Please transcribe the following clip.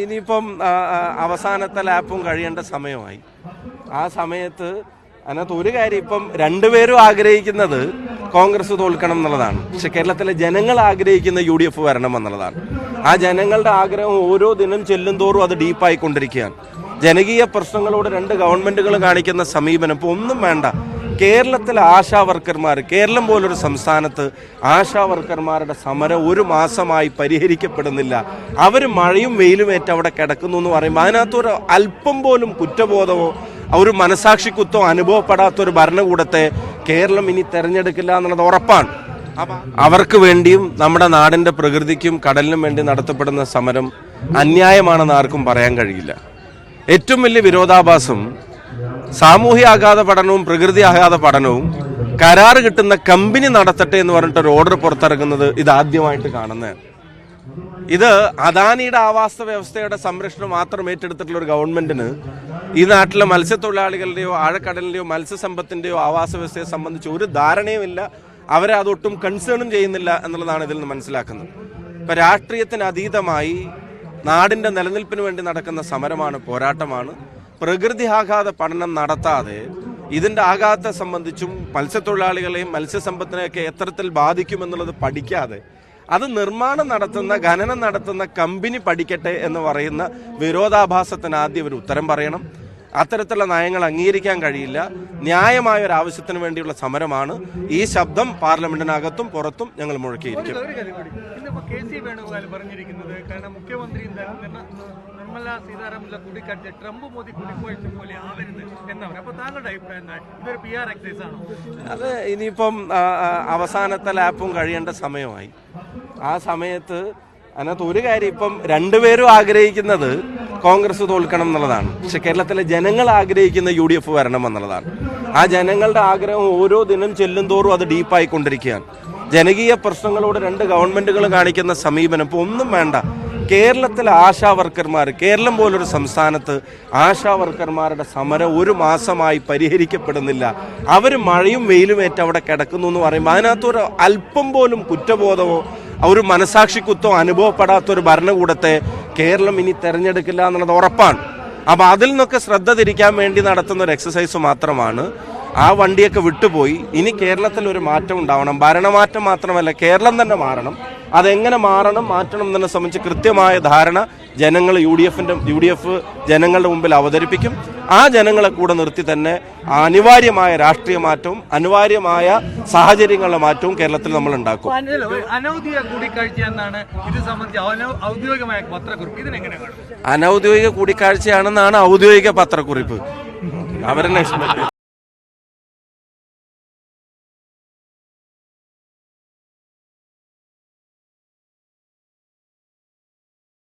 ഇനിയിപ്പം അവസാനത്തെ ലാപ്പും കഴിയേണ്ട സമയമായി. ആ സമയത്ത് അതിനകത്ത് ഒരു കാര്യം, ഇപ്പം രണ്ടുപേരും ആഗ്രഹിക്കുന്നത് കോൺഗ്രസ് തോൽക്കണം എന്നുള്ളതാണ്. പക്ഷെ കേരളത്തിലെ ജനങ്ങൾ ആഗ്രഹിക്കുന്ന UDF വരണം എന്നുള്ളതാണ്. ആ ജനങ്ങളുടെ ആഗ്രഹം ഓരോ ദിനം ചെല്ലും തോറും അത് ഡീപ്പായിക്കൊണ്ടിരിക്കുകയാണ്. ജനകീയ പ്രശ്നങ്ങളോട് രണ്ട് ഗവൺമെന്റുകളും കാണിക്കുന്ന സമീപനം ഇപ്പോൾ ഒന്നും വേണ്ട. കേരളത്തിലെ ആശാ വർക്കർമാർ, കേരളം പോലൊരു സംസ്ഥാനത്ത് ആശാ വർക്കർമാരുടെ സമരം ഒരു മാസമായി പരിഹരിക്കപ്പെടുന്നില്ല. അവർ മഴയും വെയിലും ഏറ്റ് അവിടെ കിടക്കുന്നു എന്ന് പറയുമ്പോൾ അതിനകത്തൊരു അല്പം പോലും കുറ്റബോധമോ ഒരു മനസാക്ഷിക്കുത്തോ അനുഭവപ്പെടാത്തൊരു ഭരണകൂടത്തെ കേരളം ഇനി തെരഞ്ഞെടുക്കില്ല എന്നുള്ളത് ഉറപ്പാണ്. അവർക്ക് വേണ്ടിയും നമ്മുടെ നാടിൻ്റെ പ്രകൃതിക്കും കടലിനും വേണ്ടി നടത്തപ്പെടുന്ന സമരം അന്യായമാണെന്ന് ആർക്കും പറയാൻ കഴിയില്ല. ഏറ്റവും വലിയ വിരോധാഭാസം സാമൂഹ്യ ആഘാത പഠനവും പ്രകൃതി ആഘാത പഠനവും കരാറ് കിട്ടുന്ന കമ്പനി നടത്തട്ടെ എന്ന് പറഞ്ഞിട്ട് ഒരു ഓർഡർ പുറത്തിറങ്ങുന്നത് ഇതാദ്യമായിട്ട് കാണുന്നതാണ്. ഇത് അദാനിയുടെ ആവാസ വ്യവസ്ഥയുടെ സംരക്ഷണം മാത്രം ഏറ്റെടുത്തിട്ടുള്ള ഒരു ഗവൺമെന്റിന് ഈ നാട്ടിലെ മത്സ്യത്തൊഴിലാളികളുടെയോ ആഴക്കടലിന്റെയോ മത്സ്യസമ്പത്തിന്റെയോ ആവാസ വ്യവസ്ഥയെ സംബന്ധിച്ച് ഒരു ധാരണയുമില്ല. അവരെ അതൊട്ടും കൺസേണും ചെയ്യുന്നില്ല എന്നുള്ളതാണ് ഇതിൽ നിന്ന് മനസ്സിലാക്കുന്നത്. ഇപ്പൊ രാഷ്ട്രീയത്തിന് അതീതമായി നാടിന്റെ നിലനിൽപ്പിന് വേണ്ടി നടക്കുന്ന സമരമാണ്, പോരാട്ടമാണ്. പ്രകൃതി ആഘാത പഠനം നടത്താതെ ഇതിന്റെ ആഘാതത്തെ സംബന്ധിച്ചും മത്സ്യത്തൊഴിലാളികളെയും മത്സ്യസമ്പത്തിനെയൊക്കെ എത്തരത്തിൽ ബാധിക്കുമെന്നുള്ളത് പഠിക്കാതെ അത് നിർമ്മാണം നടത്തുന്ന ഖനനം നടത്തുന്ന കമ്പനി പഠിക്കട്ടെ എന്ന് പറയുന്ന വിരോധാഭാസത്തിന് ആദ്യം ഒരു ഉത്തരം പറയണം. അത്തരത്തിലുള്ള നയങ്ങൾ അംഗീകരിക്കാൻ കഴിയില്ല. ന്യായമായ ഒരു ആവശ്യത്തിന് വേണ്ടിയുള്ള സമരമാണ്. ഈ ശബ്ദം പാർലമെന്റിനകത്തും പുറത്തും ഞങ്ങൾ മുഴക്കിയിരിക്കും. നിർമ്മല സീതാരാമനുള്ള കൂടിക്കാഴ്ച ട്രംപ് മോദി കൂടിക്കാഴ്ച പോലെ ആവരുത് എന്നവർ. അപ്പോൾ താങ്കളുടെ അഭിപ്രായം എന്താണ്? ഇതൊരു PR എക്സൈസ് ആണോ? അത് ഇനിയിപ്പം അവസാനത്തെ ലാപ്പും കഴിയേണ്ട സമയമായി. ആ സമയത്ത് അതിനകത്ത് ഒരു കാര്യം, ഇപ്പം രണ്ടുപേരും ആഗ്രഹിക്കുന്നത് കോൺഗ്രസ് തോൽക്കണം എന്നുള്ളതാണ്. പക്ഷെ കേരളത്തിലെ ജനങ്ങൾ ആഗ്രഹിക്കുന്ന UDF വരണം എന്നുള്ളതാണ്. ആ ജനങ്ങളുടെ ആഗ്രഹം ഓരോ ദിനം ചെല്ലും തോറും അത് ഡീപ്പായിക്കൊണ്ടിരിക്കുകയാണ്. ജനകീയ പ്രശ്നങ്ങളോട് രണ്ട് ഗവൺമെന്റുകളും കാണിക്കുന്ന സമീപനം ഇപ്പോൾ ഒന്നും വേണ്ട. കേരളത്തിലെ ആശാ വർക്കർമാർ, കേരളം പോലൊരു സംസ്ഥാനത്ത് ആശാ വർക്കർമാരുടെ സമരം ഒരു മാസമായി പരിഹരിക്കപ്പെടുന്നില്ല. അവർ മഴയും വെയിലും ഏറ്റ് അവിടെ കിടക്കുന്നു എന്ന് പറയുമ്പോൾ അതിനകത്തൊരു അല്പം പോലും കുറ്റബോധമോ ഒരു മനസാക്ഷിക്കുത്തോ അനുഭവപ്പെടാത്തൊരു ഭരണകൂടത്തെ കേരളം ഇനി തെരഞ്ഞെടുക്കില്ല എന്നുള്ളത് ഉറപ്പാണ്. അപ്പം അതിൽ നിന്നൊക്കെ ശ്രദ്ധ തിരിക്കാൻ വേണ്ടി നടത്തുന്ന ഒരു എക്സസൈസ് മാത്രമാണ്. ആ വണ്ടിയൊക്കെ വിട്ടുപോയി ഇനി കേരളത്തിൽ ഒരു മാറ്റം ഉണ്ടാവണം. ഭരണമാറ്റം മാത്രമല്ല, കേരളം തന്നെ മാറണം. അതെങ്ങനെ മാറണം, മാറ്റണം എന്നതിനെ സംബന്ധിച്ച് കൃത്യമായ ധാരണ ജനങ്ങൾ UDF ജനങ്ങളുടെ മുമ്പിൽ അവതരിപ്പിക്കും. ആ ജനങ്ങളെ കൂടെ നിർത്തി തന്നെ അനിവാര്യമായ രാഷ്ട്രീയ മാറ്റവും അനിവാര്യമായ സാഹചര്യങ്ങളുടെ മാറ്റവും കേരളത്തിൽ നമ്മൾ ഉണ്ടാക്കും. അനൗദ്യോഗിക കൂടിക്കാഴ്ച എന്നാണ് ഇത് സംബന്ധിച്ച് ഔദ്യോഗികമായ പത്രക്കുറിപ്പ്. ഇതിനെങ്ങനെയാണ്? അനൗദ്യോഗിക കൂടിക്കാഴ്ചയാണെന്നാണ് ഔദ്യോഗിക പത്രക്കുറിപ്പ്. അവരെന്നെ